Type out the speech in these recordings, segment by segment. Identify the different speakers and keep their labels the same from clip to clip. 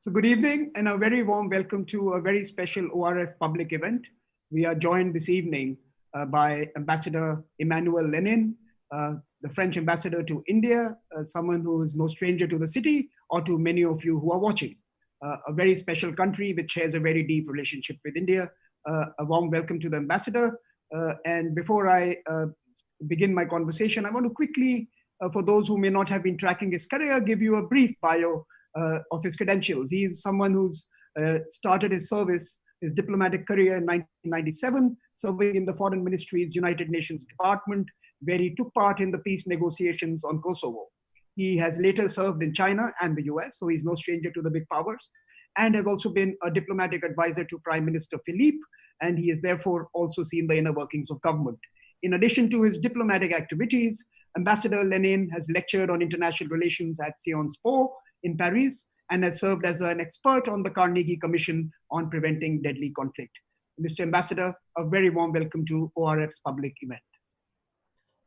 Speaker 1: So good evening and a very warm welcome to a very special ORF public event. We are joined this evening by Ambassador Emmanuel Lenain, the French ambassador to India, someone who is no stranger to the city or to many of you who are watching. A very special country which shares a very deep relationship with India. A warm welcome to the ambassador. And before I begin my conversation, I want to quickly, for those who may not have been tracking his career, give you a brief bio of his credentials. He is someone who's started his service, his diplomatic career in 1997, serving in the Foreign Ministry's United Nations Department, where he took part in the peace negotiations on Kosovo. He has later served in China and the US, so he's no stranger to the big powers, and has also been a diplomatic advisor to Prime Minister Philippe, and he has therefore also seen the inner workings of government. In addition to his diplomatic activities, Ambassador Lenain has lectured on international relations at Sciences Po in Paris and has served as an expert on the Carnegie Commission on Preventing Deadly Conflict. Mr. Ambassador, a very warm welcome to ORF's public event.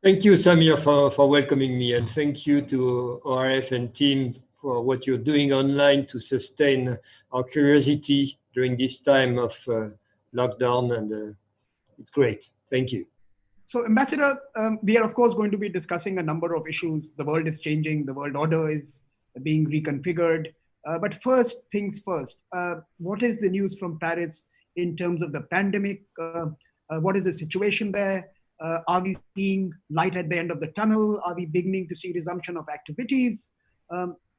Speaker 2: Thank you, Samir, for welcoming me, and thank you to ORF and team for what you're doing online to sustain our curiosity during this time of lockdown, and it's great. Thank you.
Speaker 1: So, Ambassador, we are of course going to be discussing a number of issues. The world is changing, the world order is being reconfigured. But first things first, what is the news from Paris in terms of the pandemic? What is the situation there? Are we seeing light at the end of the tunnel? Are we beginning to see resumption of activities?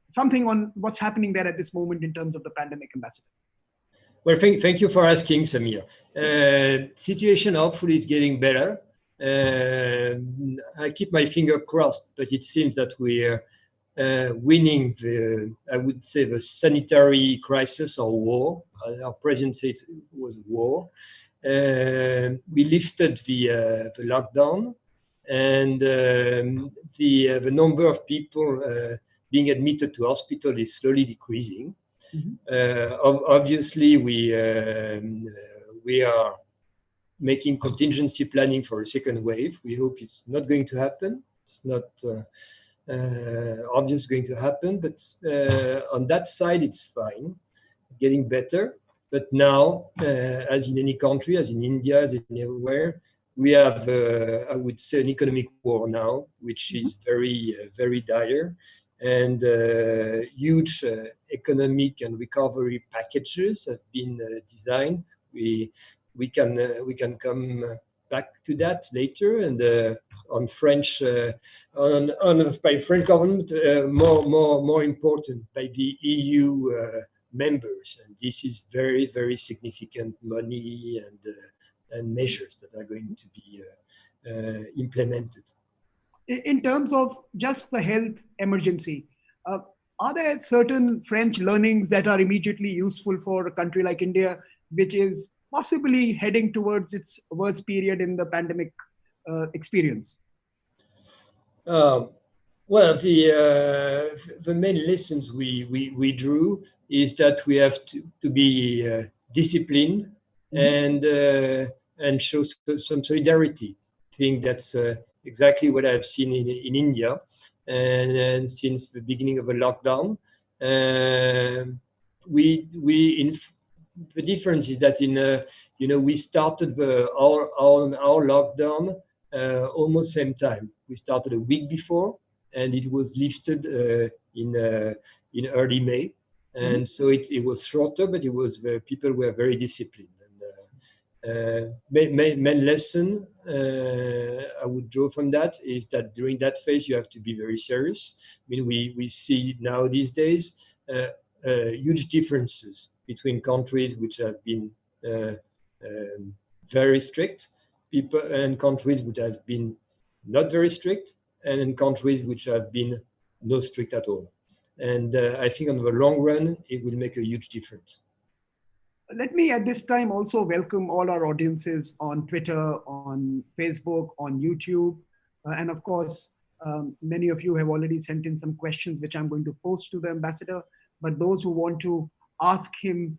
Speaker 1: Something on what's happening there at this moment in terms of the pandemic, Ambassador.
Speaker 2: Well, thank you for asking, Samir. Situation hopefully is getting better. I keep my finger crossed, but it seems that we're winning I would say, the sanitary crisis or war. Our president said it was war. We lifted the lockdown, and the number of people being admitted to hospital is slowly decreasing. Mm-hmm. Obviously, we are making contingency planning for a second wave. We hope it's not going to happen. It's not obviously going to happen, but on that side, it's fine, getting better. But now, as in any country, as in India, as in everywhere, we have, I would say, an economic war now, which is very, very dire, and huge economic and recovery packages have been designed. We can come back to that later, and on French, by French government, more important by the EU members, and this is very, very significant money and measures that are going to be implemented.
Speaker 1: In terms of just the health emergency, are there certain French learnings that are immediately useful for a country like India, which is possibly heading towards its worst period in the pandemic experience?
Speaker 2: Well, the main lessons we drew is that we have to be disciplined, mm-hmm. and show some solidarity. I think that's exactly what I've seen in India, and since the beginning of the lockdown, the difference is that we started our lockdown almost same time. We started a week before, and it was lifted in early May, and mm-hmm. so it was shorter, but people were very disciplined. And main lesson I would draw from that is that during that phase you have to be very serious. I mean, we see now these days huge differences between countries which have been very strict, people, and countries which have been not very strict, and in countries which have been not strict at all. And I think on the long run, it will make a huge difference.
Speaker 1: Let me at this time also welcome all our audiences on Twitter, on Facebook, on YouTube. And of course, many of you have already sent in some questions, which I'm going to post to the ambassador. But those who want to ask him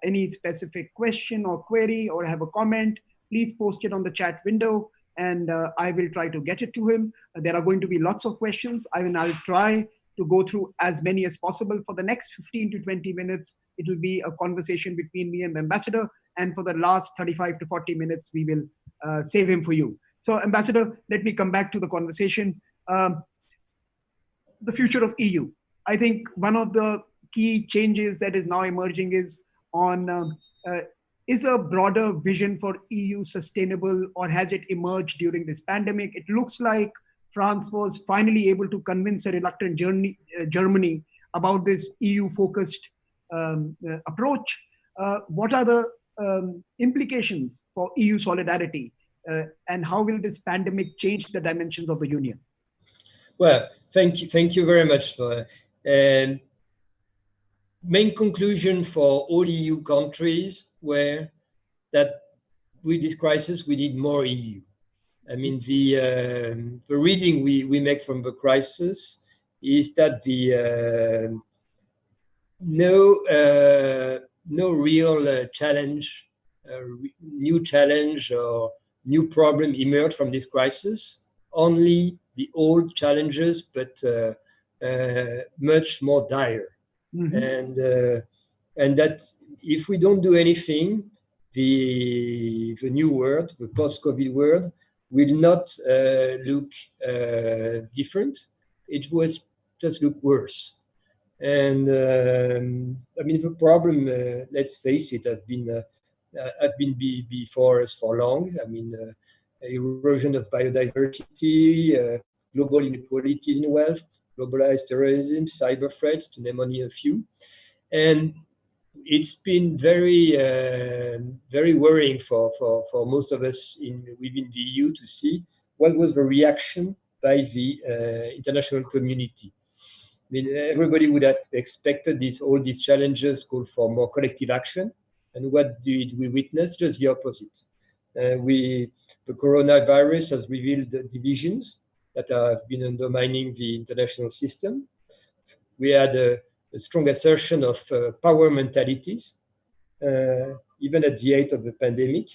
Speaker 1: any specific question or query or have a comment, please post it on the chat window, and I will try to get it to him. There are going to be lots of questions. I'll try to go through as many as possible. For the next 15 to 20 minutes, it will be a conversation between me and the ambassador. And for the last 35 to 40 minutes, we will save him for you. So, Ambassador, let me come back to the conversation. The future of EU. I think one of the key changes that is now emerging is on is a broader vision for EU sustainable, or has it emerged during this pandemic? It looks like France was finally able to convince a reluctant Germany about this EU-focused approach. What are the implications for EU solidarity, and how will this pandemic change the dimensions of the Union?
Speaker 2: Well, thank you very much for. Main conclusion for all EU countries were that with this crisis we need more EU. I mean, the reading we make from the crisis is that no real challenge, new challenge or new problem emerged from this crisis. Only the old challenges, but much more dire. Mm-hmm. And that if we don't do anything, the new world, the post-COVID world, will not look different. It will just look worse. And I mean, the problem, let's face it, have been before us for long. I mean, erosion of biodiversity, global inequalities in wealth, globalized terrorism, cyber threats, to name only a few. And it's been very, very worrying for most of us within the EU to see what was the reaction by the international community. I mean, everybody would have expected all these challenges called for more collective action. And what did we witness? Just the opposite. The coronavirus has revealed the divisions that have been undermining the international system. We had a strong assertion of power mentalities. Even at the height of the pandemic,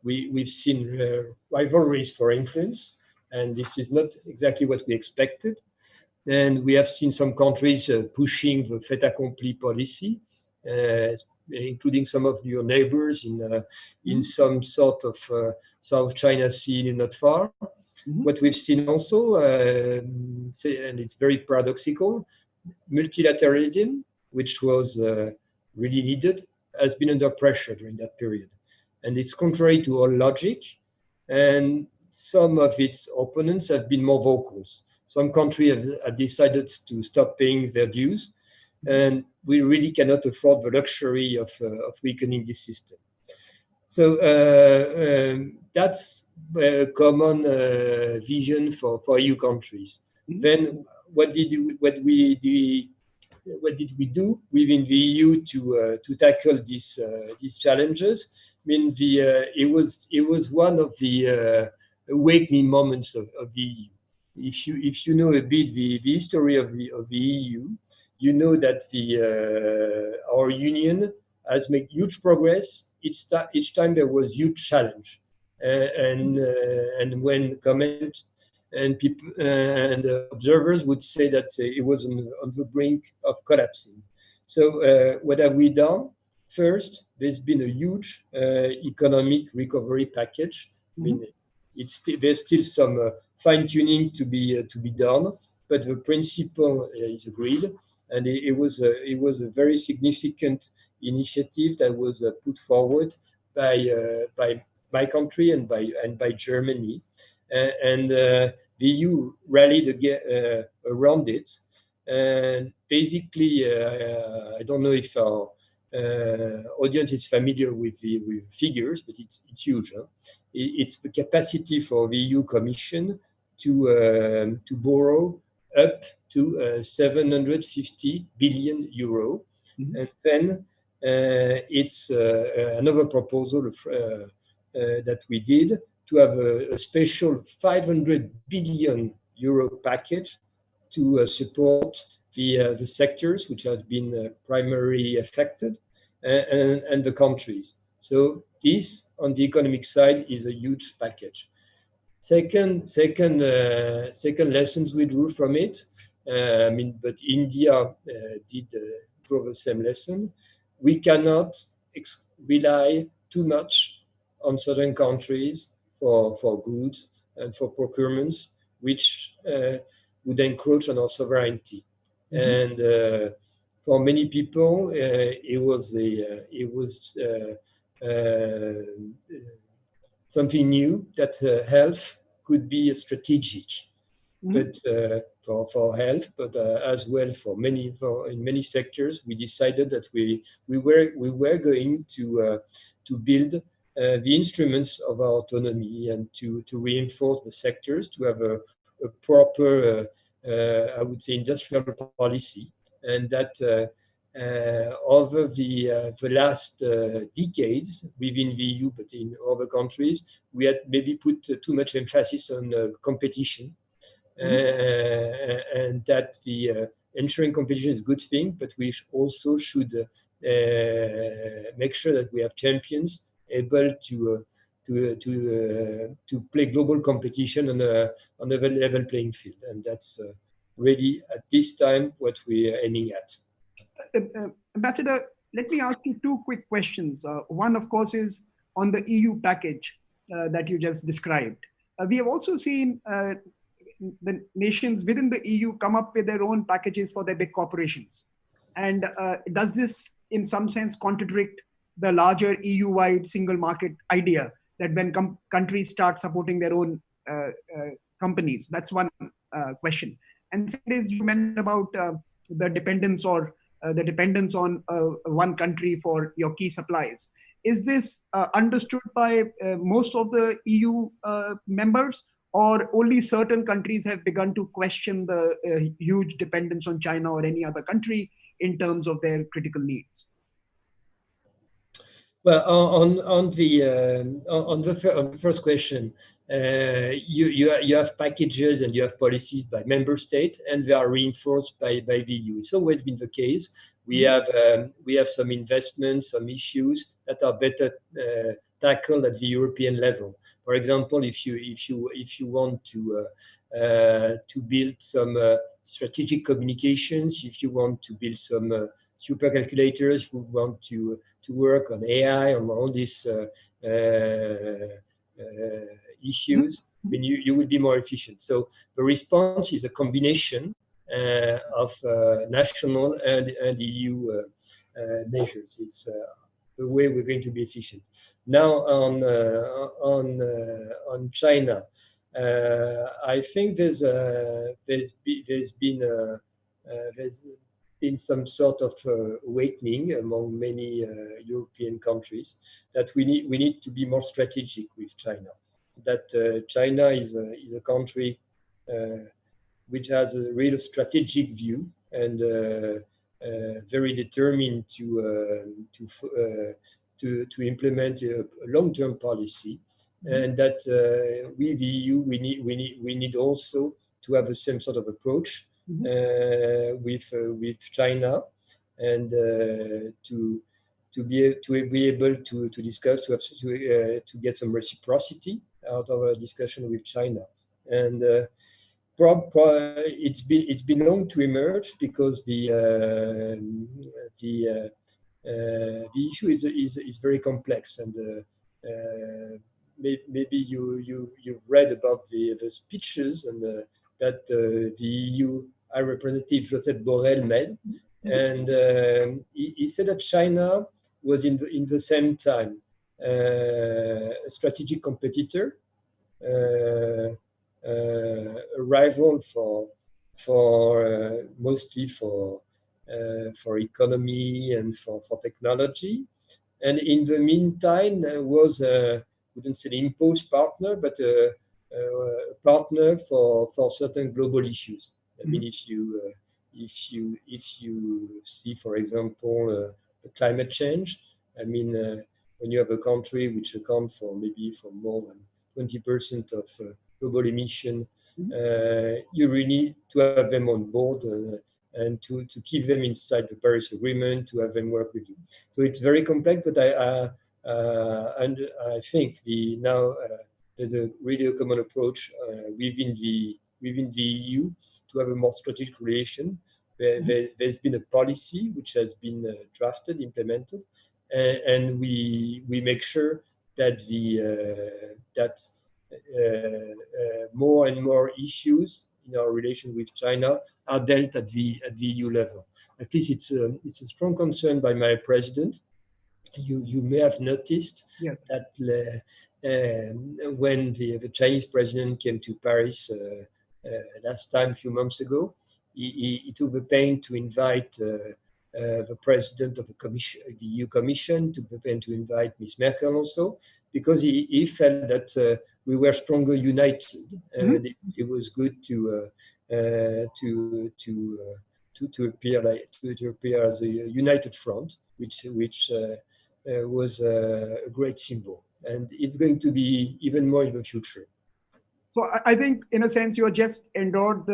Speaker 2: we've seen rivalries for influence, and this is not exactly what we expected. And we have seen some countries pushing the fait accompli policy, including some of your neighbors in some sort of South China Sea not far. Mm-hmm. What we've seen also, and it's very paradoxical, multilateralism, which was really needed, has been under pressure during that period. And it's contrary to all logic, and some of its opponents have been more vocal. Some countries have decided to stop paying their dues, and we really cannot afford the luxury of weakening this system. So that's a common vision for EU countries. Mm-hmm. Then what did we do within the EU to tackle these challenges? I mean, it was one of the awakening moments of the EU. If you know a bit the history of the EU, you know that our union has made huge progress each time there was huge challenge, and when comment and people and observers would say that it was on the brink of collapsing. So what have we done? First, there's been a huge economic recovery package. Mm-hmm. I mean, there's still some fine-tuning to be done, but the principle is agreed, and it was a very significant initiative that was put forward by my country and by Germany, and the EU rallied around it. And basically, I don't know if our audience is familiar with figures, but it's huge. Huh? It's the capacity for the EU Commission to borrow up to 750 billion euro. Mm-hmm. And then it's another proposal that we did to have a special 500 billion euro package to support the sectors which have been primarily affected and the countries. So this, on the economic side, is a huge package. Second lessons we drew from it But India did draw the same lesson. We cannot rely too much on certain countries for goods and for procurements, which would encroach on our sovereignty. And for many people, it was something new that health could be strategic, but for health, but as well in many sectors, we decided that we were going to build the instruments of our autonomy and to reinforce the sectors, to have a proper, I would say, industrial policy, and that over the last decades within the EU, but in other countries, we had maybe put too much emphasis on competition, and that the ensuring competition is a good thing, but we also should make sure that we have champions able to play global competition on a level playing field, and that's really at this time what we're aiming at.
Speaker 1: Ambassador, let me ask you two quick questions. One, of course, is on the EU package that you just described. We have also seen the nations within the EU come up with their own packages for their big corporations. And does this, in some sense, contradict the larger EU-wide single market idea that when countries start supporting their own companies? That's one question. And second is, you mentioned about the dependence on one country for your key supplies. Is this understood by most of the EU members, or only certain countries have begun to question the huge dependence on China or any other country in terms of their critical needs?
Speaker 2: Well, on the first question, you have packages and you have policies by member state, and they are reinforced by the EU. It's always been the case. We have some investments, some issues that are better tackled at the European level. For example, if you want to build some strategic communications, if you want to build some supercalculators who want to work on AI, on all these issues, then you will be more efficient. So the response is a combination of national and EU measures. It's the way we're going to be efficient. Now on China, I think there's been some sort of awakening among many European countries that we need to be more strategic with China. That China is a country which has a real strategic view and very determined to implement a long-term policy, and that with the EU we need also to have the same sort of approach with China, and to be able to discuss, to get some reciprocity out of a discussion with China. And it's been long to emerge, because the issue is very complex, and maybe you've read about the speeches and that the EU High Representative Josep Borrell made, and he said that China was in the same time a strategic competitor, a rival for mostly for economy and for technology, and in the meantime was wouldn't say an imposed partner, but a partner for certain global issues. I mean, if you see, for example, climate change, I mean, when you have a country which accounts for more than 20% of global emission, you really need to have them on board and to keep them inside the Paris Agreement, to have them work with you. So it's very complex, but I think now there's really a common approach within the within the EU to have a more strategic relation. There's been a policy which has been drafted, implemented, and we make sure that more and more issues in our relation with China are dealt at the EU level. At least it's a strong concern by my president. You may have noticed that when the Chinese president came to Paris last time, a few months ago, he took the pain to invite the president of the EU Commission, took the pain to invite Ms. Merkel also, because he felt that we were stronger united, and it was good to appear as a united front, which was a great symbol, and it's going to be even more in the future.
Speaker 1: So I think, in a sense, you have just endorsed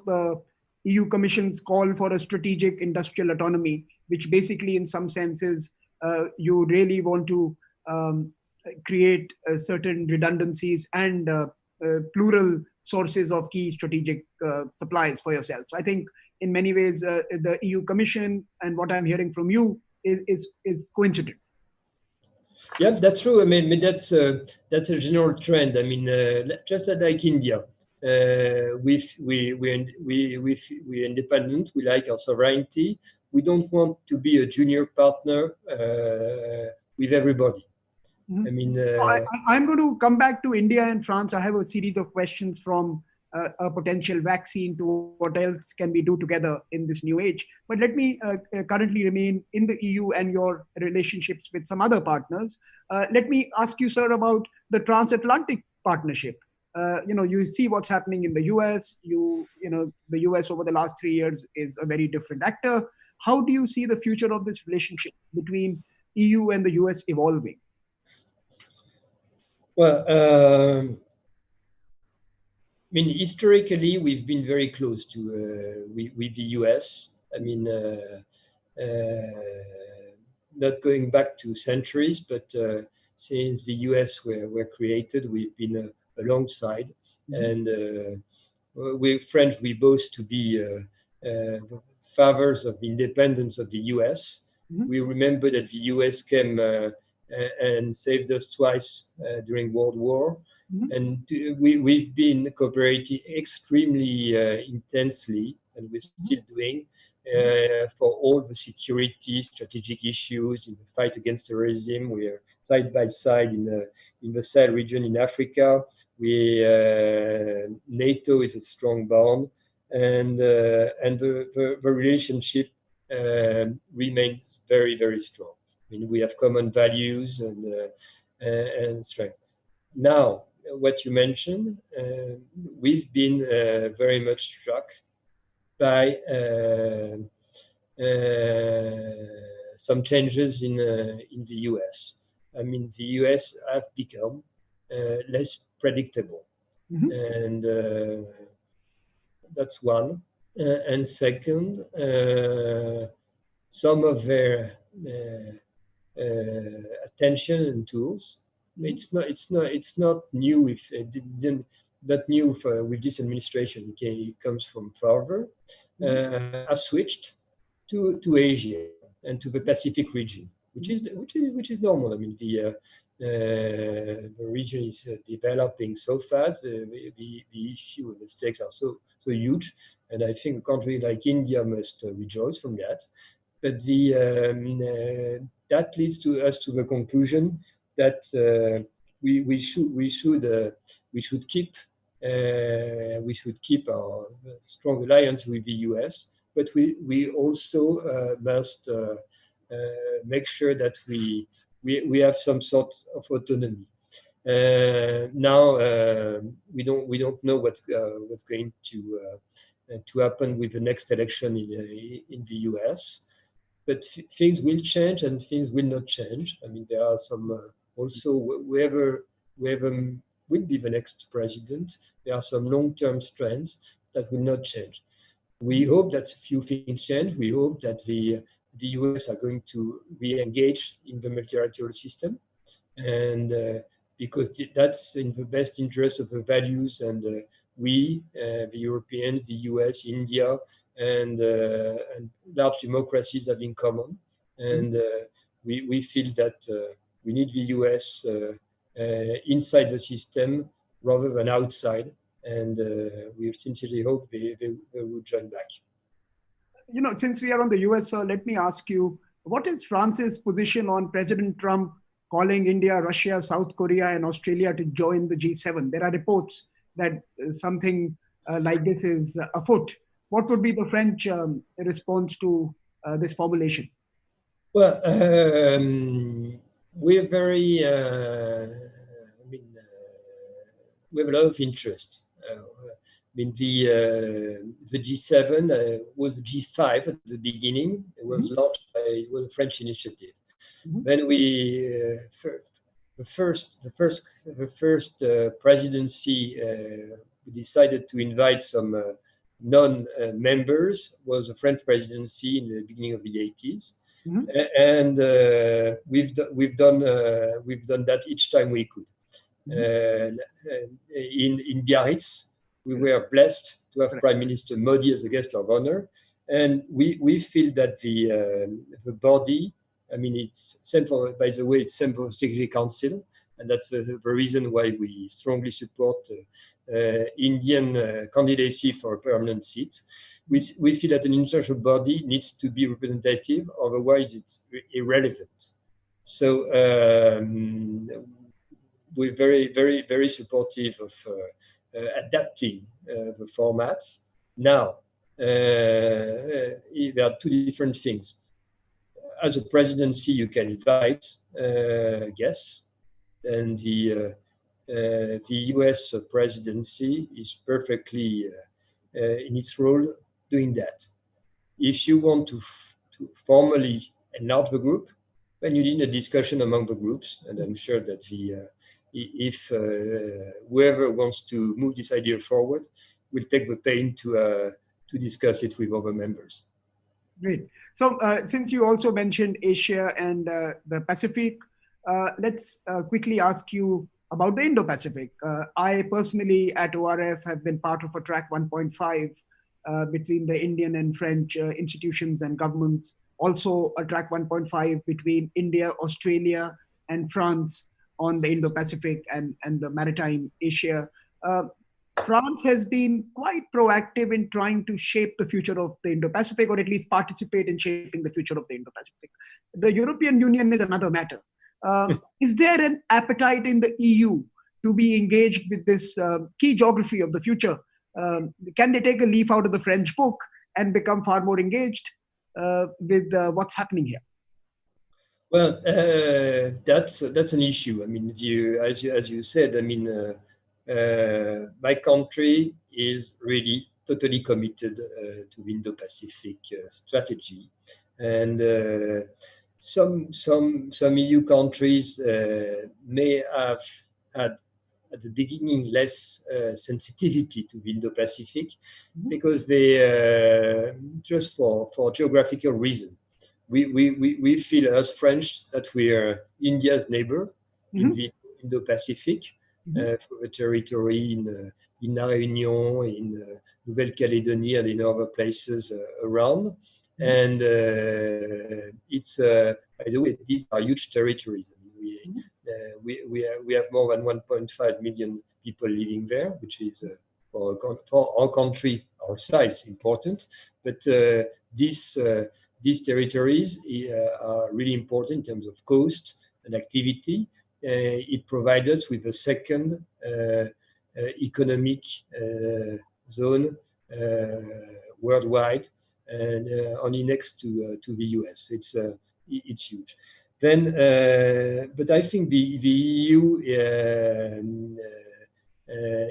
Speaker 1: the EU Commission's call for a strategic industrial autonomy, which basically, in some senses, you really want to create certain redundancies and plural sources of key strategic supplies for yourselves. I think, in many ways, the EU Commission and what I'm hearing from you is coincident.
Speaker 2: Yes, that's true. I mean, that's a general trend. I mean, just like India, we're independent. We like our sovereignty. We don't want to be a junior partner with everybody. I mean,
Speaker 1: I'm going to come back to India and France. I have a series of questions from a potential vaccine to what else can we do together in this new age. But let me currently remain in the EU and your relationships with some other partners. Let me ask you, sir, about the Transatlantic partnership. You see what's happening in the US. The US over the last 3 years is a very different actor. How do you see the future of this relationship between EU and the US evolving?
Speaker 2: Well, I mean, historically, we've been very close to with the US. I mean, not going back to centuries, but since the US were created, we've been alongside. And we're French, we boast to be fathers of the independence of the US. We remember that the US came and saved us twice during World War. And we've been cooperating extremely intensely, and we're still doing, for all the security strategic issues in the fight against terrorism. We are side by side in the Sahel region in Africa. NATO is a strong bond, and the relationship remains very, very strong. I mean, we have common values and strength. Now, what you mentioned, we've been very much struck by some changes in the US. I mean, the US have become less predictable, and that's one. And second, some of their attention and tools. It's not new. Not new with this administration. It comes from further. Have switched to Asia and to the Pacific region, which is normal. I mean, the region is developing so fast. The issue of the stakes are so huge, and I think a country like India must rejoice from that. But that leads to us to the conclusion that we should keep our strong alliance with the US, but we also must make sure that we have some sort of autonomy. Now we don't know what's going to happen with the next election in the US. But things will change and things will not change. I mean, there are some also whoever will be the next president, there are some long-term trends that will not change. We hope that a few things change. We hope that the US are going to re-engage in the multilateral system, and because that's in the best interest of the values and the Europeans, the US, India, and large democracies have in common. And we feel that we need the US inside the system rather than outside. And we sincerely hope they will join back.
Speaker 1: Since we are on the US, let me ask you, what is France's position on President Trump calling India, Russia, South Korea, and Australia to join the G7? There are reports that something like this is afoot. What would be the French response to this formulation?
Speaker 2: Well, we're very, we have a lot of interest. The G7 was the G5 at the beginning. It was launched by, it was a French initiative. Then the first presidency we decided to invite some non-members was a French presidency in the beginning of the 80s. And we've done that each time we could. In Biarritz, we were blessed to have Prime Minister Modi as a guest of honor, and we feel that the body, it's central. By the way, it's Central Security Council, and that's the reason why we strongly support Indian candidacy for a permanent seat. We feel that an international body needs to be representative, otherwise it's irrelevant. So we're very, very, very supportive of adapting the formats. Now, there are two different things. As a presidency, you can invite guests, and the US presidency is perfectly in its role doing that. If you want to formally enlarge the group, then you need a discussion among the groups, and I'm sure that if whoever wants to move this idea forward will take the pain to discuss it with other members.
Speaker 1: Great. So since you also mentioned Asia and the Pacific, let's quickly ask you about the Indo-Pacific. I personally at ORF have been part of a track 1.5 between the Indian and French institutions and governments. Also a track 1.5 between India, Australia, and France on the Indo-Pacific and the maritime Asia. France has been quite proactive in trying to shape the future of the Indo-Pacific, or at least participate in shaping the future of the Indo-Pacific. The European Union is another matter. Is there an appetite in the EU to be engaged with this key geography of the future? Can they take a leaf out of the French book and become far more engaged with what's happening here?
Speaker 2: Well, that's an issue. As you said, my country is really totally committed to the Indo-Pacific strategy, and some EU countries may have had at the beginning less sensitivity to the Indo-Pacific because they just for geographical reason. We feel as French that we are India's neighbor in the Indo-Pacific, for the territory in La Réunion, in Nouvelle-Calédonie, and in other places around. And it's, by the way, these are huge territories. We have more than 1.5 million people living there, which is for our country, our size, important. But these territories are really important in terms of coast and activity. It provides us with a second economic zone worldwide, and only next to the US. It's huge. Then, but I think the EU,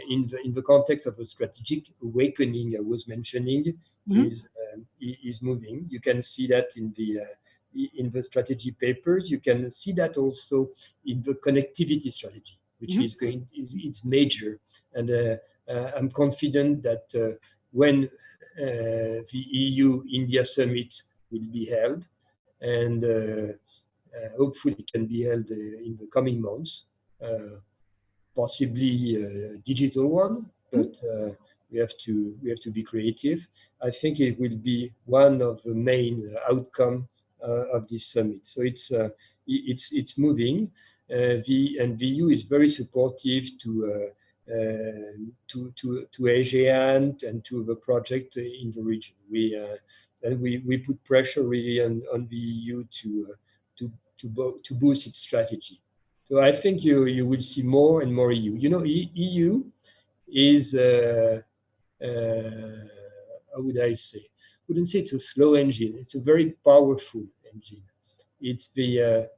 Speaker 2: in the context of a strategic awakening I was mentioning, is moving. You can see that in the strategy papers. You can see that also in the connectivity strategy, which it's major. And I'm confident that when the EU-India summit will be held, and hopefully it can be held in the coming months, possibly a digital one, but we have to be creative. I think it will be one of the main outcome of this summit. So it's moving. The EU is very supportive to ASEAN and to the project in the region. We put pressure really on the EU to boost its strategy. So I think you will see more and more EU. EU is how would I say? Wouldn't say it's a slow engine. It's a very powerful engine. It's the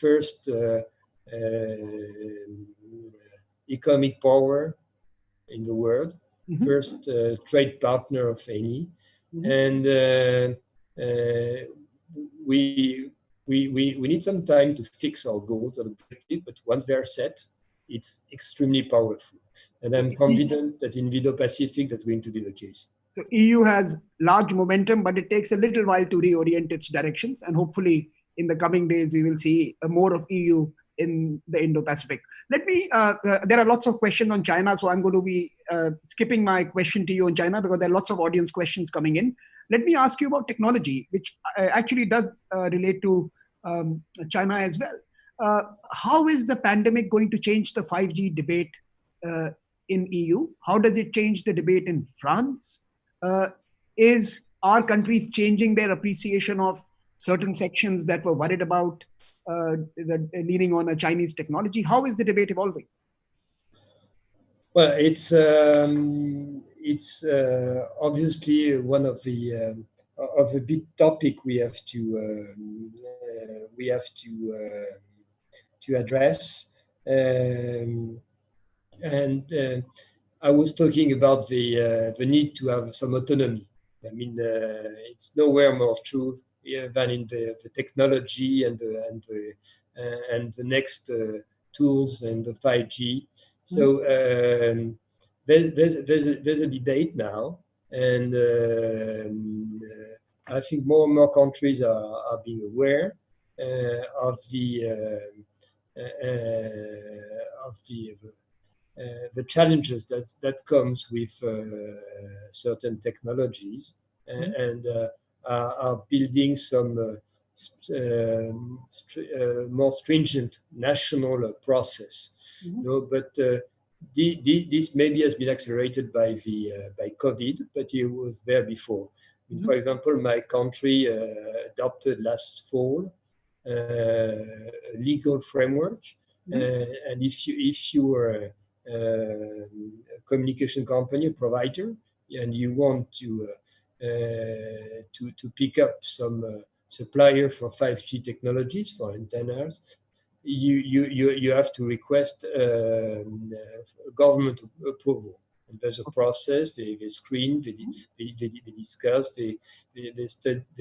Speaker 2: first economic power in the world, first trade partner of any, and we need some time to fix our goals and objectives. But once they are set, it's extremely powerful, and I'm confident that in Indo-Pacific that's going to be the case.
Speaker 1: So EU has large momentum, but it takes a little while to reorient its directions. And hopefully in the coming days, we will see more of EU in the Indo-Pacific. There are lots of questions on China. So I'm going to be skipping my question to you on China because there are lots of audience questions coming in. Let me ask you about technology, which actually does relate to China as well. How is the pandemic going to change the 5G debate in EU? How does it change the debate in France? Is our countries changing their appreciation of certain sections that were worried about leaning on a Chinese technology? How is the debate evolving?
Speaker 2: Well, it's obviously one of the big topic we have to address. I was talking about the need to have some autonomy. I mean, it's nowhere more true than in the technology and the next tools and the 5G. So there's a debate now, and I think more and more countries are being aware of the challenges that comes with certain technologies, and are building some more stringent national process. But this maybe has been accelerated by COVID, but it was there before. For example, my country adopted last fall a legal framework, and if you are a communication company, a provider, and you want to pick up some supplier for 5G technologies, for antennas, you have to request government approval. And there's a process. They screen, they discuss, they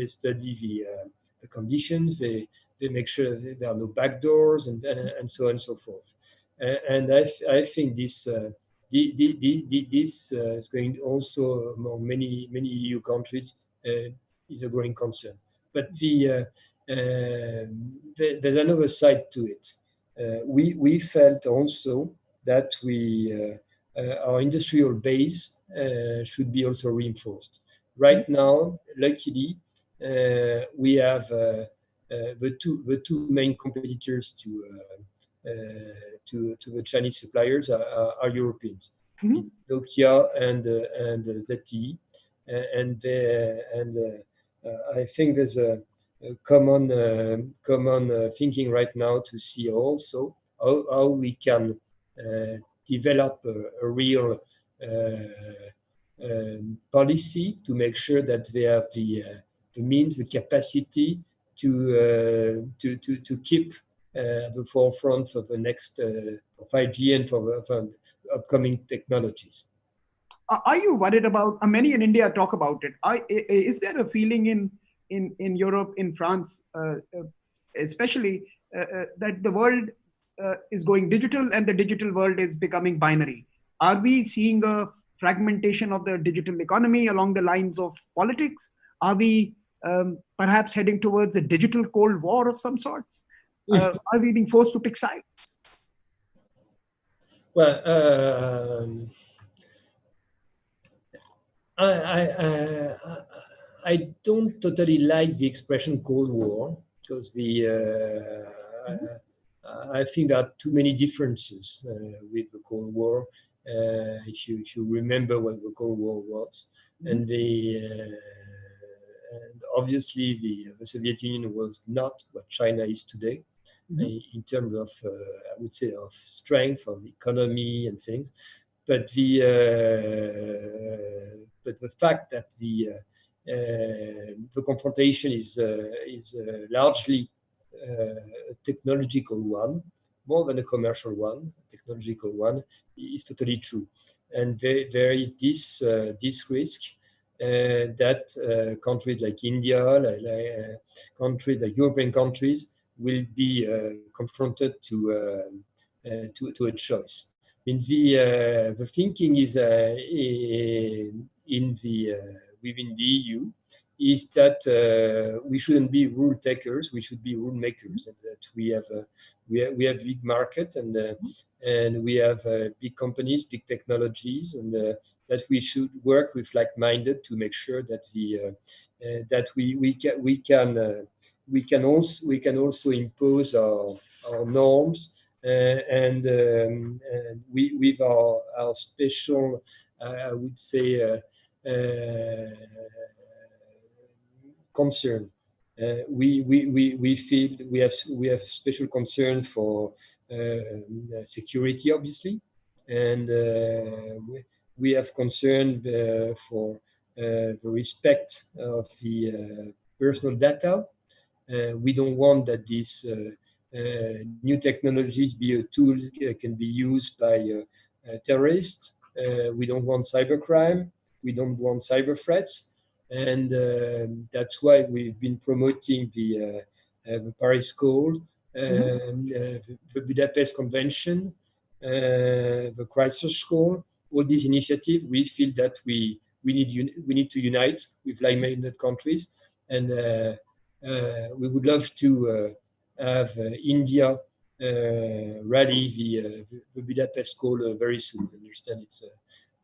Speaker 2: study the conditions, they make sure that there are no backdoors, and so on and so forth. And I think this is going also among many EU countries is a growing concern. But there's another side to it. We felt also that our industrial base should be also reinforced. Right now, luckily, we have the two main competitors to the Chinese suppliers are Europeans, Nokia and ZTE, and I think there's a common thinking right now to see also how we can develop a real policy to make sure that they have the means, the capacity to keep the forefront of the next 5G and for upcoming technologies.
Speaker 1: Are you worried about, many in India talk about it, is there a feeling in Europe, in France, especially, that the world is going digital and the digital world is becoming binary? Are we seeing a fragmentation of the digital economy along the lines of politics? Are we perhaps heading towards a digital Cold War of some sorts? Are we being forced to pick sides?
Speaker 2: Well, I don't totally like the expression Cold War because I think there are too many differences with the Cold War. If you remember what the Cold War was, and and obviously the Soviet Union was not what China is today in terms of I would say of strength of economy and things, but the fact that the confrontation is largely a technological one, more than a commercial one, a technological one, is totally true. And there is this risk that countries like India, countries like European countries, will be confronted to a choice. I mean, the thinking is within the EU is that we shouldn't be rule takers, we should be rule makers, and that we have big market and we have big companies, big technologies, and that we should work with like-minded to make sure that we can also impose our norms and with our special, I would say, concern. We feel we have special concern for security, obviously, and we have concern for the respect of the personal data. We don't want that these new technologies be a tool can be used by terrorists. We don't want cybercrime. We don't want cyber threats. And that's why we've been promoting the Paris Code, the Budapest Convention, the Christchurch Code. All these initiatives, we feel that we need to unite with like-minded countries, and we would love to have India rally the Budapest Code very soon. I understand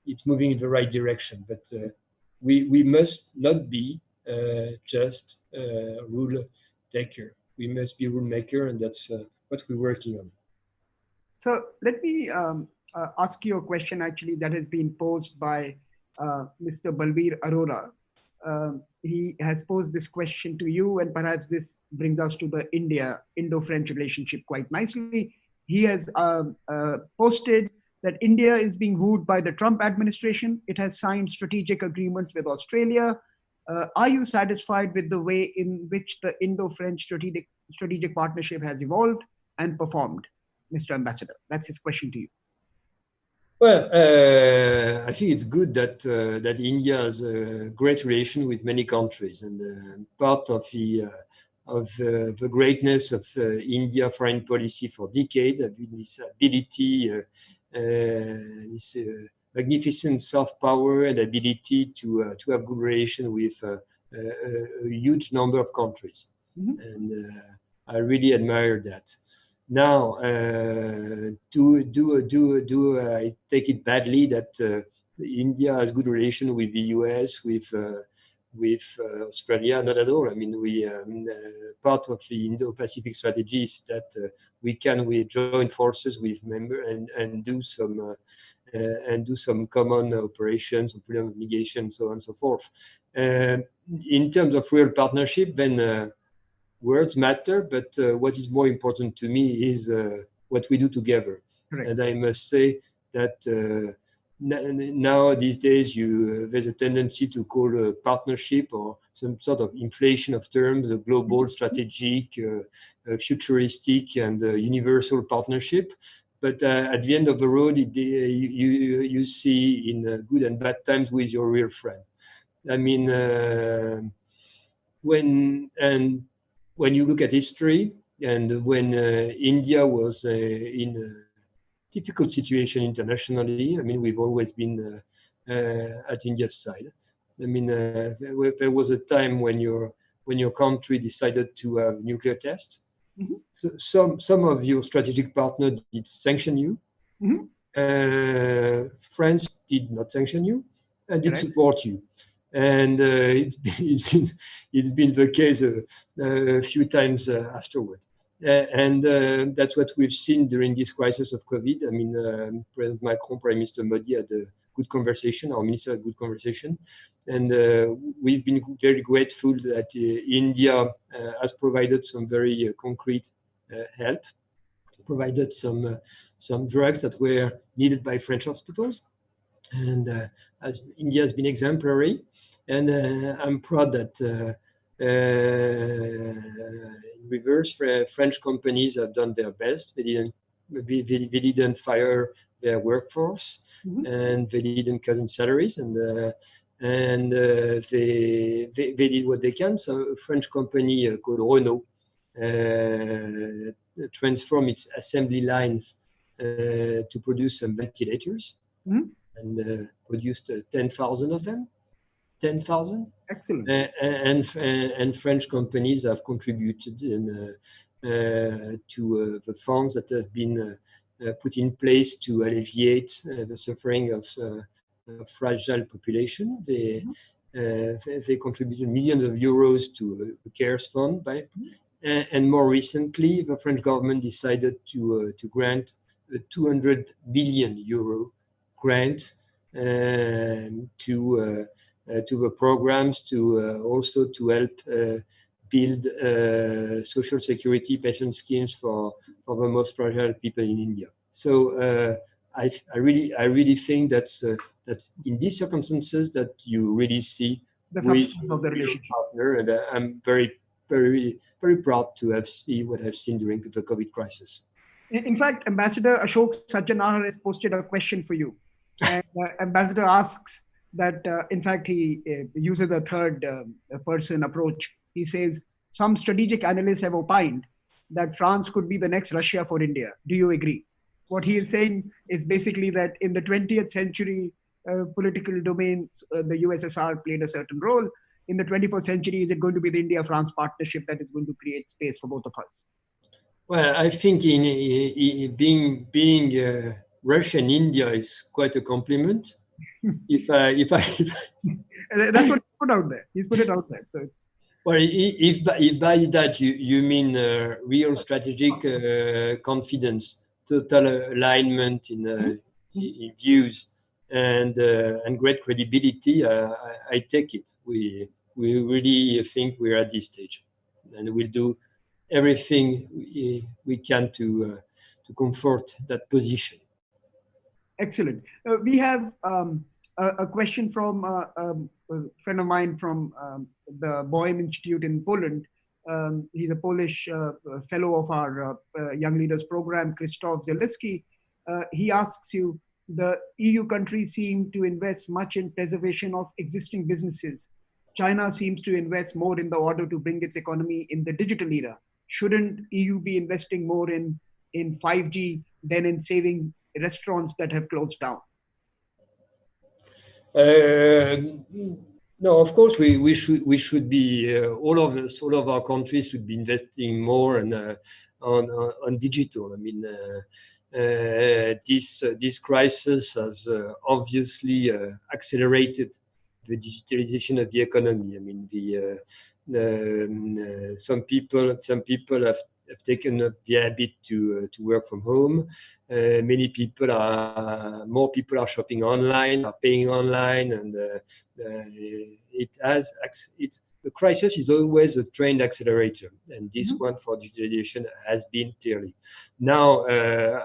Speaker 2: it's moving in the right direction, but we must not be just rule taker. We must be rule maker, and that's what we're working on.
Speaker 1: So let me ask you a question actually that has been posed by Mr. Balbir Arora. He has posed this question to you, and perhaps this brings us to the Indo-French relationship quite nicely. He has posted that India is being wooed by the Trump administration. It has signed strategic agreements with Australia. Are you satisfied with the way in which the Indo-French strategic partnership has evolved and performed, Mr. Ambassador? That's his question to you.
Speaker 2: Well, I think it's good that India has a great relation with many countries, and part of the greatness of India foreign policy for decades has been this ability, this magnificent soft power and ability to have good relation with a huge number of countries, and I really admire that. Now, do I take it badly that India has good relation with the US, with Australia? Not at all. I mean, we part of the Indo-Pacific strategy is that we join forces with members and do some common operations, mitigation, so on and so forth. In terms of real partnership, then. Words matter, but what is more important to me is what we do together. Correct. And I must say that now these days there's a tendency to call a partnership or some sort of inflation of terms a global, strategic, futuristic, and universal partnership. But at the end of the road, you see in good and bad times who is your real friend. I mean, when you look at history, and when India was in a difficult situation internationally, I mean, we've always been at India's side. I mean, there was a time when your country decided to have nuclear tests. So some of your strategic partners did sanction you. France did not sanction you. and it
Speaker 1: Correct.
Speaker 2: supports you. And it's been the case a few times afterward. And that's what we've seen during this crisis of COVID. I mean, President Macron, Prime Minister Modi had a good conversation, our minister had a good conversation. And we've been very grateful that India has provided some very concrete help, provided some drugs that were needed by French hospitals. And as India has been exemplary, and I'm proud that in reverse, French companies have done their best. They didn't fire their workforce, and they didn't cut in salaries, and they did what they can. So a French company called Renault transformed its assembly lines to produce some ventilators. And produced 10,000 of them. 10,000.
Speaker 1: Excellent.
Speaker 2: And French companies have contributed to the funds that have been put in place to alleviate the suffering of a fragile population. They contributed millions of euros to the CARES fund. And more recently, the French government decided to grant a 200 billion euro grant to the programs to also to help build social security pension schemes for the most fragile people in India. So I really think that's in these circumstances that you really see
Speaker 1: the substance of the relationship.
Speaker 2: Partner, and I'm very proud to have seen what I've seen during the COVID crisis.
Speaker 1: In fact, Ambassador Ashok Sajjanahar has posted a question for you. And Ambassador asks that, in fact, he uses a third person approach. He says, some strategic analysts have opined that France could be the next Russia for India. Do you agree? What he is saying is basically that in the 20th century political domain, the USSR played a certain role. In the 21st century, is it going to be the India-France partnership that is going to create space for both of us?
Speaker 2: Well, I think in being Russia and India is quite a compliment. if I
Speaker 1: That's what he put out there. He's put it out there. So it's
Speaker 2: if by that you mean real strategic confidence, total alignment in views, and great credibility, I take it. We really think we're at this stage, and we'll do everything we can to comfort that position.
Speaker 1: Excellent. We have a question from a friend of mine from the Boehm Institute in Poland. He's a Polish fellow of our Young Leaders Program, Krzysztof Zielinski. He asks you, the EU countries seem to invest much in preservation of existing businesses. China seems to invest more in the order to bring its economy in the digital era. Shouldn't EU be investing more in 5G than in saving restaurants that have closed down?
Speaker 2: No, of course we should be all of our countries should be investing more on digital. I mean, this crisis has obviously accelerated the digitalization of the economy. I mean, some people have taken up the habit to work from home. More people are shopping online, are paying online, and the crisis is always a trained accelerator, and this one for digitalization has been clearly. Now,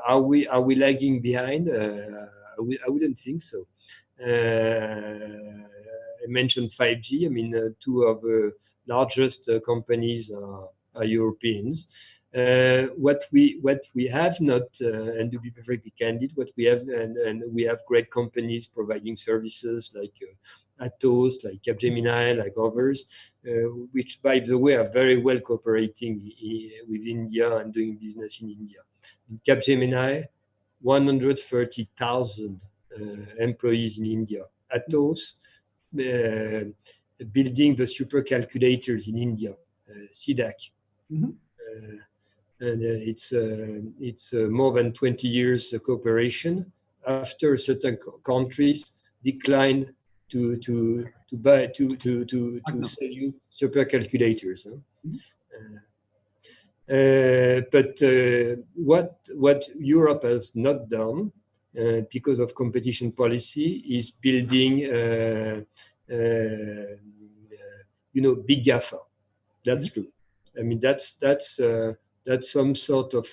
Speaker 2: are we lagging behind? I wouldn't think so. I mentioned 5G. I mean, two of the largest companies are Europeans. What we have not, and to be perfectly candid, what we have, and we have great companies providing services like Atos, like Capgemini, like others, which, by the way, are very well cooperating with India and doing business in India. In Capgemini, 130,000 employees in India. Atos, building the supercalculators in India, CDAC. And it's more than 20 years cooperation. After certain countries declined sell you supercalculators. Huh? But what Europe has not done, because of competition policy, is building, big GAFA. That's true. I mean, that's some sort of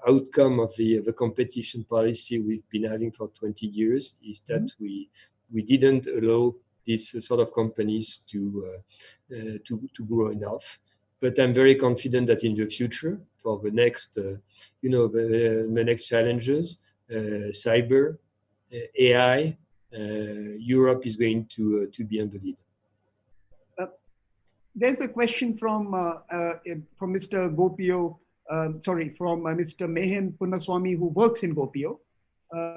Speaker 2: outcome of the competition policy we've been having for 20 years. Is that we didn't allow these sort of companies to grow enough. But I'm very confident that in the future, for the next, the next challenges, cyber, AI, Europe is going to be on the lead.
Speaker 1: There's a question from Mr. Gopio, from Mr. Mehan Punnaswamy, who works in Gopio,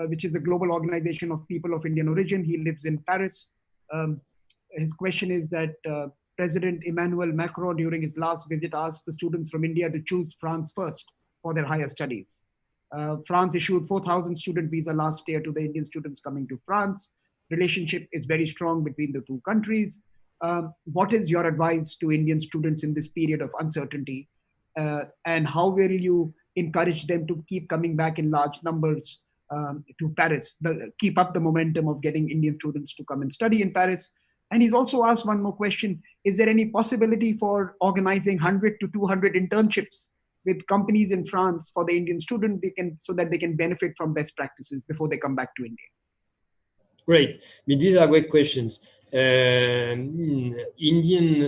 Speaker 1: which is a global organization of people of Indian origin. He lives in Paris. His question is that President Emmanuel Macron, during his last visit, asked the students from India to choose France first for their higher studies. France issued 4,000 student visa last year to the Indian students coming to France. Relationship is very strong between the two countries. What is your advice to Indian students in this period of uncertainty? And how will you encourage them to keep coming back in large numbers to Paris, keep up the momentum of getting Indian students to come and study in Paris? And he's also asked one more question. Is there any possibility for organizing 100 to 200 internships with companies in France for the Indian student, so that they can benefit from best practices before they come back to India?
Speaker 2: Great. I mean, these are great questions. Indian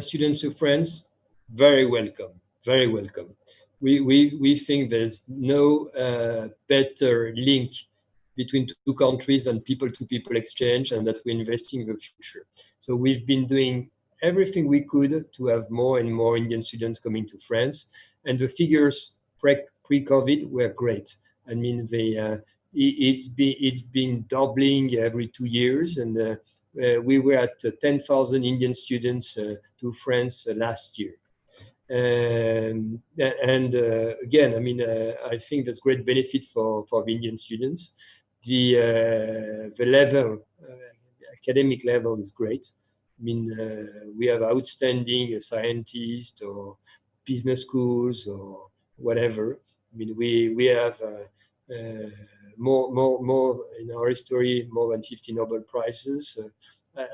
Speaker 2: students to France, very welcome, very welcome. We think there's no better link between two countries than people-to-people exchange, and that we're investing in the future. So we've been doing everything we could to have more and more Indian students coming to France, and the figures pre-COVID were great. I mean, it's been doubling every 2 years, and we were at 10,000 Indian students to France last year. And again, I mean, I think that's great benefit for the Indian students. The level, academic level, is great. I mean, we have outstanding scientists or business schools or whatever. I mean, we have more in our history, more than 50 Nobel Prizes,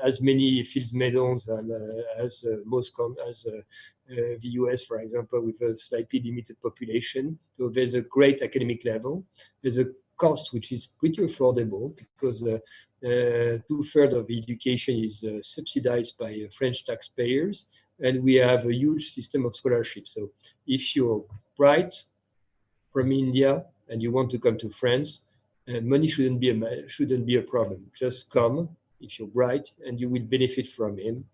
Speaker 2: as many Fields medals as the US, for example, with a slightly limited population. So there's a great academic level. There's a cost which is pretty affordable, because 2/3 of the education is subsidized by French taxpayers, and we have a huge system of scholarship. So if you're bright from India and you want to come to France, money shouldn't be a problem. Just come if you're bright, and you will benefit from him.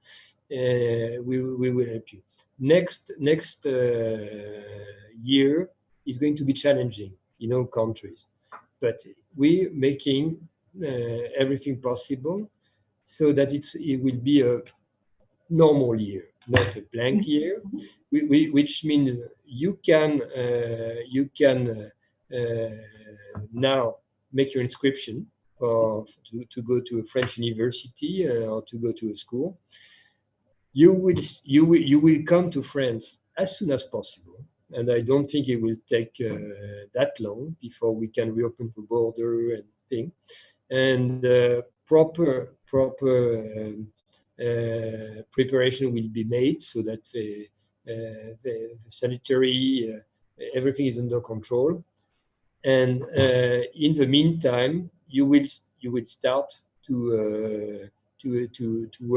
Speaker 2: We will help you. Next year is going to be challenging in all countries, but we're making everything possible so that it will be a normal year, not a blank year, which means you can now make your inscription to go to a French university or to go to a school. You will come to France as soon as possible, and I don't think it will take that long before we can reopen the border and thing. And proper preparation will be made so that the sanitary everything is under control. And in the meantime, you will start to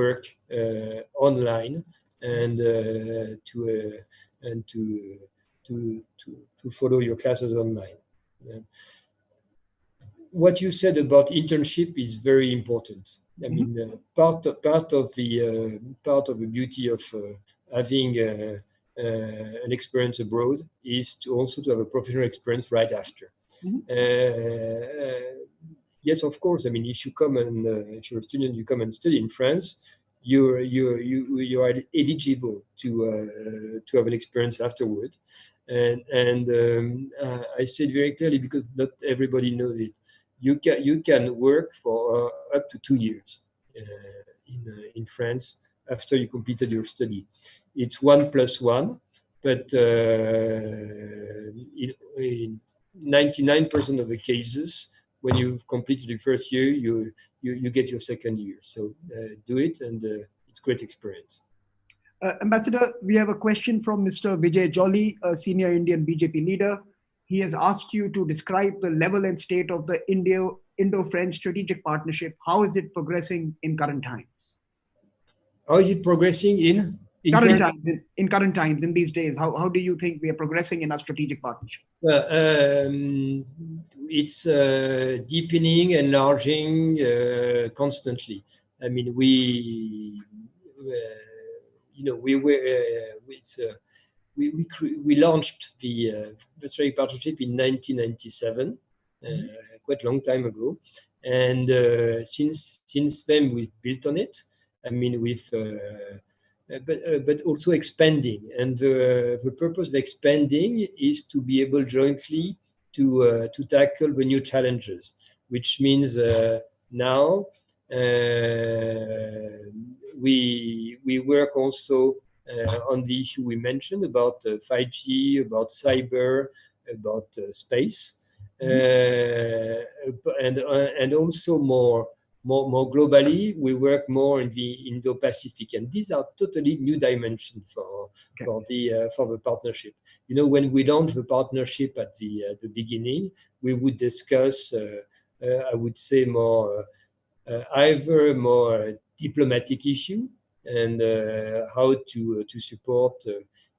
Speaker 2: work online and to follow your classes online. What you said about internship is very important. I mean, part of the beauty of having an experience abroad is to also have a professional experience right after. Yes, of course. I mean, if you come and if you're a student, you come and study in France, you are eligible to have an experience afterward. And I said very clearly, because not everybody knows it. you can work for up to 2 years in France after you completed your study. It's 1+1, but in 99% of the cases, when you've completed the first year, you get your second year. So do it, and it's great experience.
Speaker 1: Ambassador, we have a question from Mr. Vijay Jolly, a senior Indian BJP leader. He has asked you to describe the level and state of the Indo-French strategic partnership. How is it progressing in current times?
Speaker 2: How is it progressing in
Speaker 1: current times, in these days? How do you think we are progressing in our strategic partnership?
Speaker 2: It's deepening, enlarging constantly. I mean, we launched the strategic partnership in 1997, quite a long time ago, and since then we've built on it. I mean, but also expanding, and the purpose of expanding is to be able jointly to tackle the new challenges, which means now we work also on the issue we mentioned about 5G, about cyber, about space, and also more globally, we work more in the Indo-Pacific, and these are totally new dimensions for the partnership. You know, when we launched the partnership at the beginning, we would discuss, I would say, either more diplomatic issue and how to support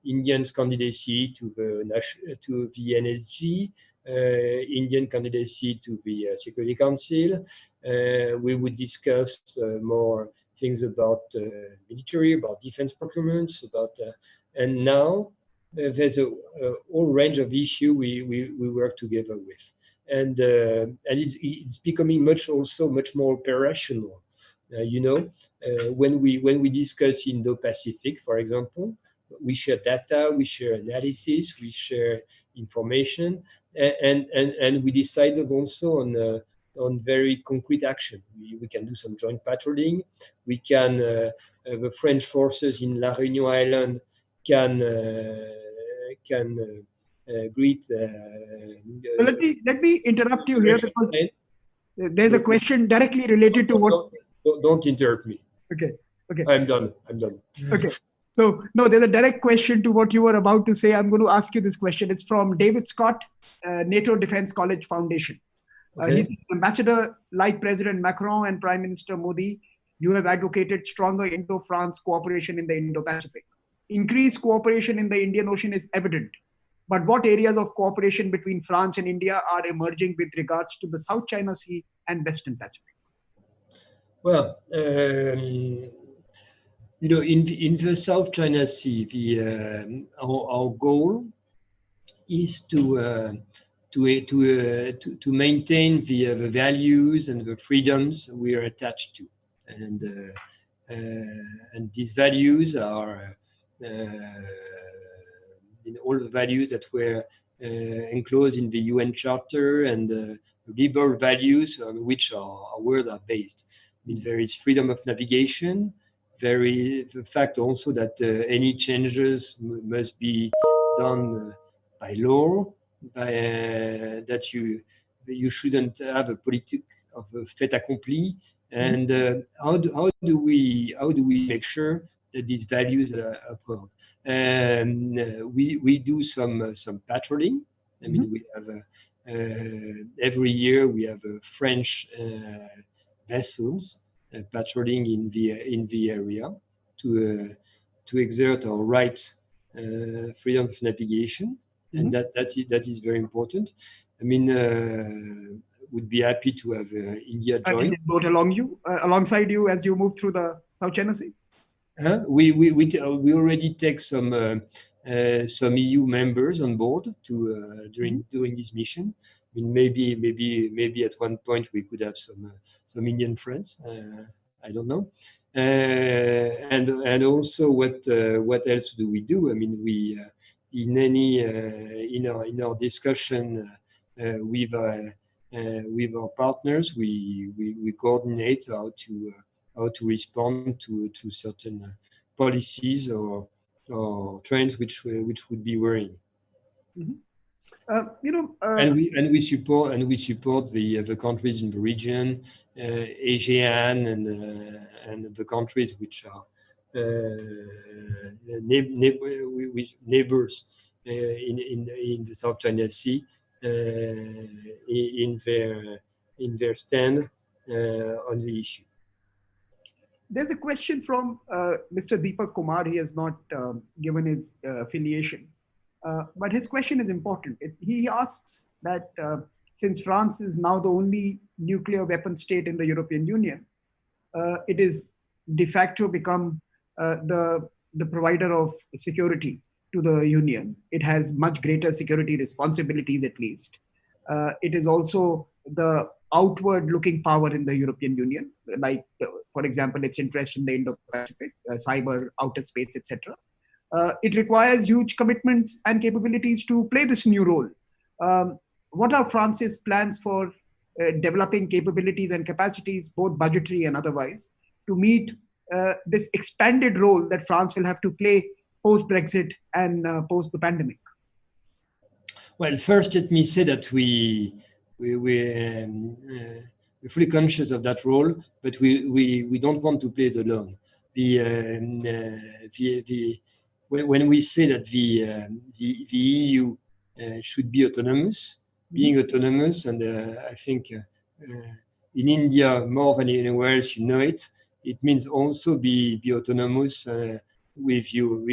Speaker 2: Indians' candidacy to the NSG, Indian candidacy to the Security Council. We would discuss more things about military, about defense procurements, and now there's a whole range of issues we work together with, and it's becoming much more operational. When we discuss Indo-Pacific, for example, we share data, we share analysis, we share information, and we decided also on very concrete action. We can do some joint patrolling. We can the French forces in La Réunion Island can greet.
Speaker 1: Let me interrupt you here, because there's a question directly related to what.
Speaker 2: Don't interrupt me.
Speaker 1: Okay.
Speaker 2: I'm done.
Speaker 1: Okay. So, no, there's a direct question to what you were about to say. I'm going to ask you this question. It's from David Scott, NATO Defense College Foundation.
Speaker 2: Okay.
Speaker 1: He's Ambassador, like President Macron and Prime Minister Modi, you have advocated stronger Indo-France cooperation in the Indo-Pacific. Increased cooperation in the Indian Ocean is evident. But what areas of cooperation between France and India are emerging with regards to the South China Sea and Western Pacific?
Speaker 2: Well, in the South China Sea, our goal is to maintain the values and the freedoms we are attached to, and these values are all the values that were enclosed in the UN Charter, and the liberal values on which our world are based. I mean, there is freedom of navigation. The fact also that any changes must be done by law, that you shouldn't have a politique of a fait accompli. And how do we make sure that these values are upheld? And we do some patrolling. I mean, we have every year we have French vessels patrolling in the area to exert our rights, freedom of navigation, and that is very important. I mean, would be happy to have India join.
Speaker 1: Boat alongside you as you move through the South China Sea.
Speaker 2: We already take some EU members on board during this mission. I mean, maybe at one point we could have some Indian friends. I don't know. And also what else do we do? I mean, we in our discussion with with our partners, we coordinate how to respond to certain policies or trends which would be worrying.
Speaker 1: Mm-hmm.
Speaker 2: And we support the countries in the region, ASEAN and the countries which are neighbors in the South China Sea in their stand on the issue.
Speaker 1: There's a question from Mr. Deepak Kumar. He has not given his affiliation, but his question is important. He asks that since France is now the only nuclear weapon state in the European Union, it is de facto become the provider of security to the Union. It has much greater security responsibilities, at least. It is also the outward-looking power in the European Union, like, for example, its interest in the Indo-Pacific, cyber, outer space, etc. It requires huge commitments and capabilities to play this new role. What are France's plans for developing capabilities and capacities, both budgetary and otherwise, to meet this expanded role that France will have to play post-Brexit and post the pandemic?
Speaker 2: Well, first, let me say that we're fully conscious of that role, but we don't want to play it alone. When we say that the EU should be autonomous, being autonomous, and I think in India more than anywhere else, you know it. It means also be autonomous with your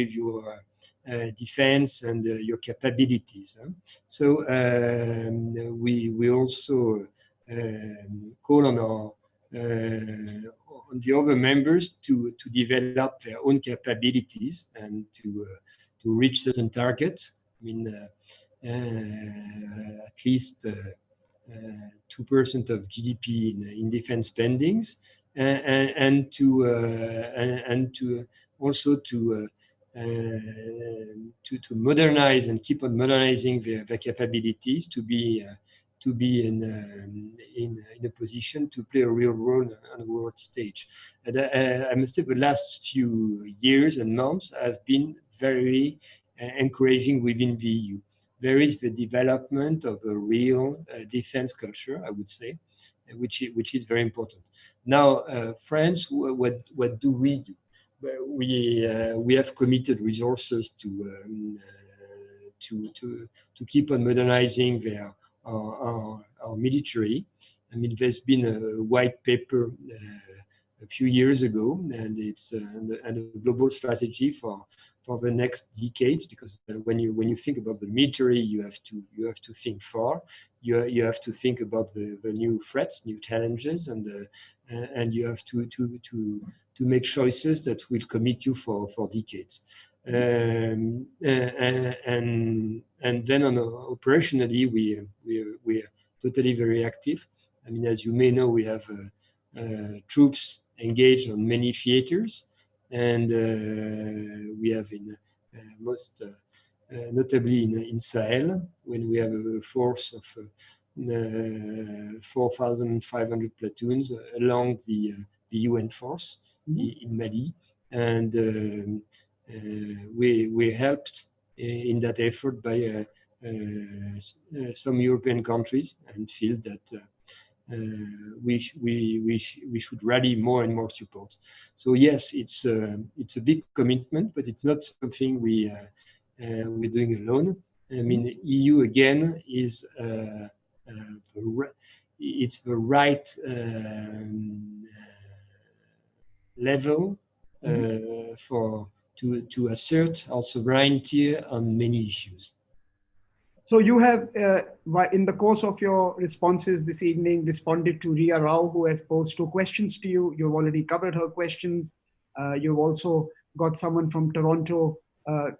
Speaker 2: defense and your capabilities. So we also call on the other members to develop their own capabilities and to reach certain targets. I mean, at least 2% of GDP in defense spendings, and to also to modernize and keep on modernizing their capabilities to be in a position to play a real role on the world stage. And I must say the last few years and months have been very encouraging within the EU. There is the development of a real defense culture, I would say, which is very important. Now, France, what do we do? We have committed resources to keep on modernizing our military. I mean, there's been a white paper a few years ago, and it's a global strategy for the next decades. Because when you think about the military, you have to think far. You have to think about the new threats, new challenges, and you have to make choices that will commit you for decades. And then operationally, we are totally very active. I mean, as you may know, we have troops engaged on many theaters, and we have in most notably in Sahel, when we have a force of 4,500 platoons along the UN force in Mali, and we helped in that effort by some European countries, and feel that we should rally more and more support. So yes, it's a big commitment, but it's not something we're doing alone. I mean, EU again is it's the right level to assert our sovereignty on many issues.
Speaker 1: So you have, in the course of your responses this evening, responded to Ria Rao, who has posed 2 questions to you. You've already covered her questions. You've also got someone from Toronto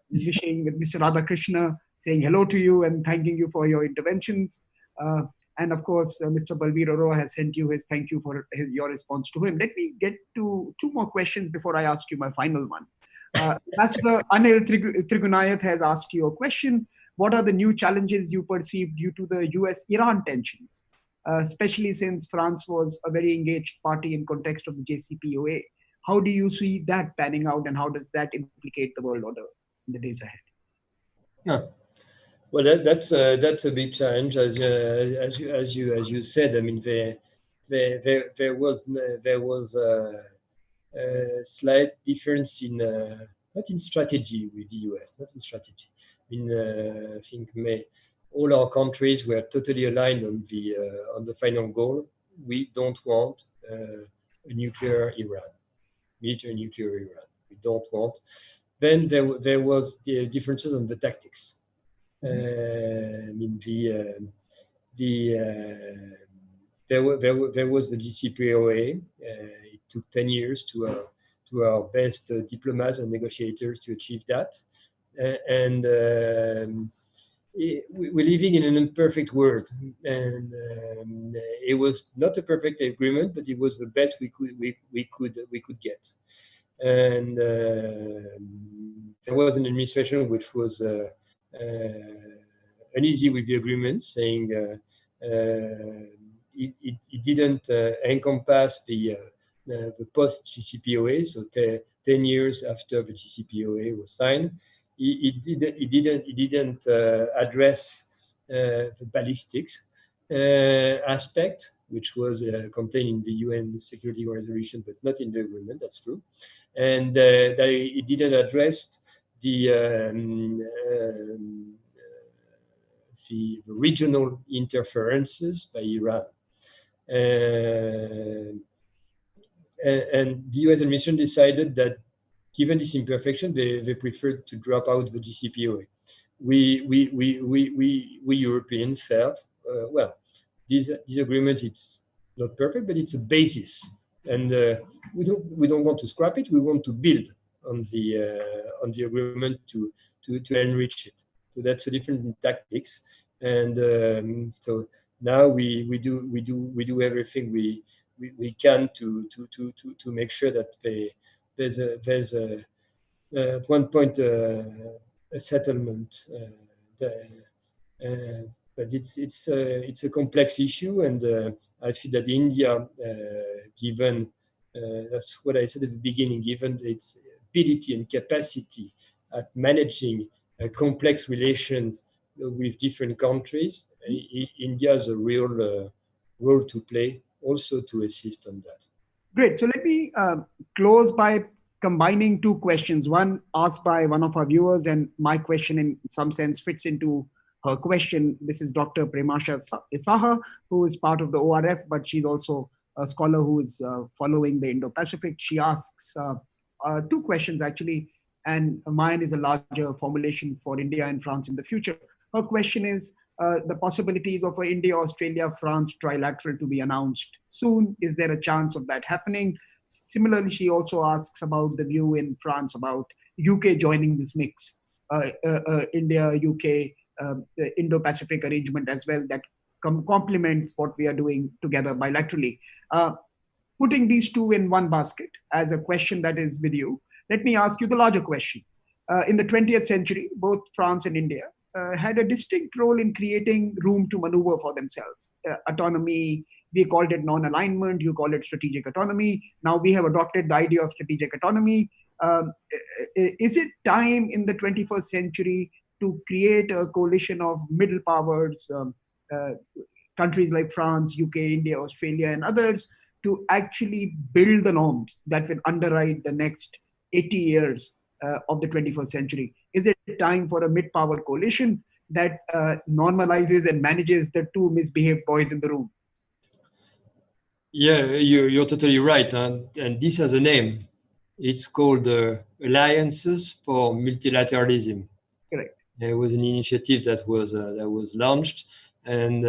Speaker 1: wishing Mr. Radhakrishna, saying hello to you and thanking you for your interventions. And of course, Mr. Balbir Arora has sent you his thank you for your response to him. Let me get to 2 more questions before I ask you my final one. Ambassador Anil Trigunayath has asked you a question. What are the new challenges you perceive due to the US-Iran tensions? especially since France was a very engaged party in context of the JCPOA. How do you see that panning out, and how does that implicate the world order in the days ahead?
Speaker 2: Yeah. Well, that's a big challenge, as you said. I mean, there was a slight difference in not in strategy with the US, not in strategy. I think all our countries were totally aligned on the final goal. We don't want a nuclear Iran, military nuclear Iran. We don't want. Then there was the differences on the tactics. There was the GCPOA. It took 10 years to our best diplomats and negotiators to achieve that. And we're living in an imperfect world, and it was not a perfect agreement, but it was the best we could get. And there was an administration which was uneasy with the agreement, saying it didn't encompass the post GCPOA, so 10 years after the GCPOA was signed. It didn't address the ballistics aspect, which was contained in the UN Security Resolution, but not in the agreement. That's true. And it didn't address the regional interferences by Iran. And the US administration decided that, given this imperfection, they preferred to drop out the GCPOA. We Europeans felt, well, this agreement, it's not perfect, but it's a basis, and we don't want to scrap it. We want to build on the agreement to enrich it. So that's a different tactics, and so now we do everything we can to make sure that there's at one point a settlement. But it's a complex issue, and I feel that India, given that's what I said at the beginning, given its ability and capacity at managing complex relations with different countries, India has a real role to play, also to assist on that.
Speaker 1: Great. So let me close by combining two questions. One asked by one of our viewers, and my question in some sense fits into her question. This is Dr. Premasha Isaha, who is part of the ORF, but she's also a scholar who is following the Indo-Pacific. She asks two questions actually, and mine is a larger formulation for India and France in the future. Her question is the possibilities of an India-Australia-France trilateral to be announced soon. Is there a chance of that happening? Similarly, she also asks about the view in France about UK joining this mix, India, UK, the Indo-Pacific arrangement as well, that complements what we are doing together bilaterally. Putting these two in one basket as a question that is with you, let me ask you the larger question. In the 20th century, both France and India had a distinct role in creating room to maneuver for themselves. Autonomy, we called it non-alignment, you call it strategic autonomy. Now we have adopted the idea of strategic autonomy. Is it time in the 21st century to create a coalition of middle powers, countries like France, UK, India, Australia, and others, to actually build the norms that will underwrite the next 80 years of the 21st century? Is it time for a mid-power coalition that normalizes and manages the two misbehaved boys in the room?
Speaker 2: Yeah, you're totally right, and this has a name. It's called Alliances for Multilateralism.
Speaker 1: Correct.
Speaker 2: There was an initiative that was launched, and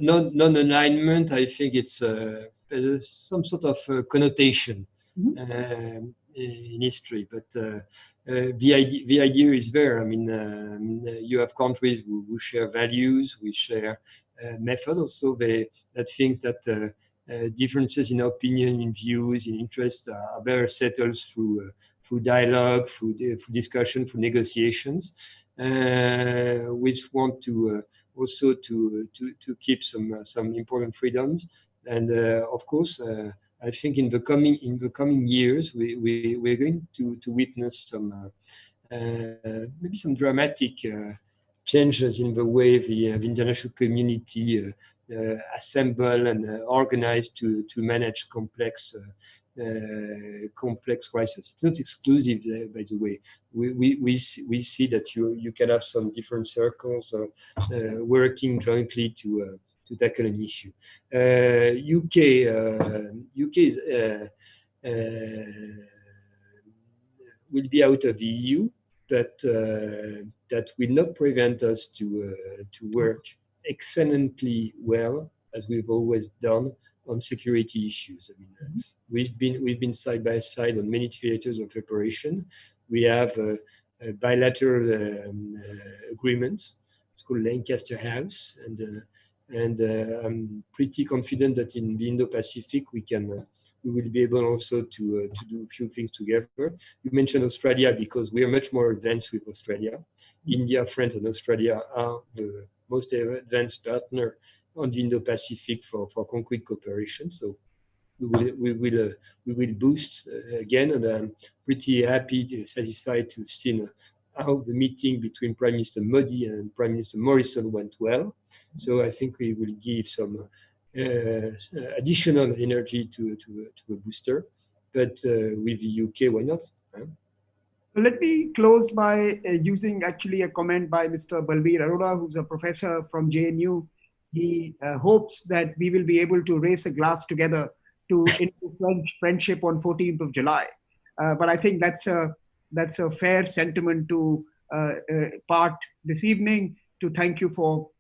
Speaker 2: non-alignment, I think it's some sort of connotation in history, but the idea is there. I mean, you have countries who share values, we share method also. That thinks that differences in opinion, in views, in interests are better settled through dialogue, through discussion, through negotiations, which want to also to keep some important freedoms. And of course, I think in the coming years, we're going to witness some maybe some dramatic changes in the way the international community assemble and organize to manage complex crises. It's not exclusive, by the way. We see that you can have some different circles working jointly to tackle an issue. UK is, will be out of the EU, but that will not prevent us to work excellently well, as we've always done, on security issues. I mean, we've been side by side on many theaters of operation. We have bilateral agreements. It's called Lancaster House, and I'm pretty confident that in the Indo-Pacific we will be able also to do a few things together. You mentioned Australia because we are much more advanced with Australia. India, France, and Australia are the most advanced partner on the Indo-Pacific for concrete cooperation. So we will boost again, and I'm pretty happy, satisfied to have seen how the meeting between Prime Minister Modi and Prime Minister Morrison went well. So I think we will give some additional energy to a booster. But with the UK, why not?
Speaker 1: So let me close by using actually a comment by Mr. Balbir Arora, who's a professor from JNU. He hopes that we will be able to raise a glass together to Indo-French friendship on 14th of July. But I think that's a fair sentiment to part this evening. To thank you for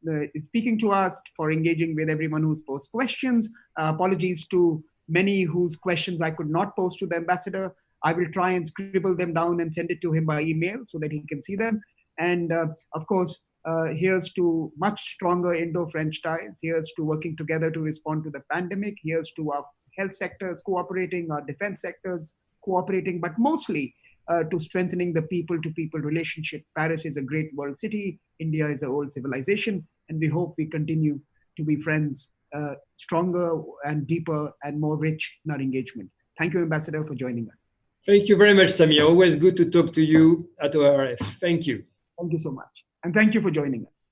Speaker 1: speaking to us, for engaging with everyone who's posed questions. Apologies to many whose questions I could not pose to the ambassador. I will try and scribble them down and send it to him by email so that he can see them. And of course, here's to much stronger Indo-French ties. Here's to working together to respond to the pandemic. Here's to our health sectors cooperating, our defense sectors cooperating, but mostly to strengthening the people-to-people relationship. Paris is a great world city. India is an old civilization. And we hope we continue to be friends, stronger and deeper and more rich in our engagement. Thank you, Ambassador, for joining us.
Speaker 2: Thank you very much, Samir. Always good to talk to you at ORF. Thank you.
Speaker 1: Thank you so much. And thank you for joining us.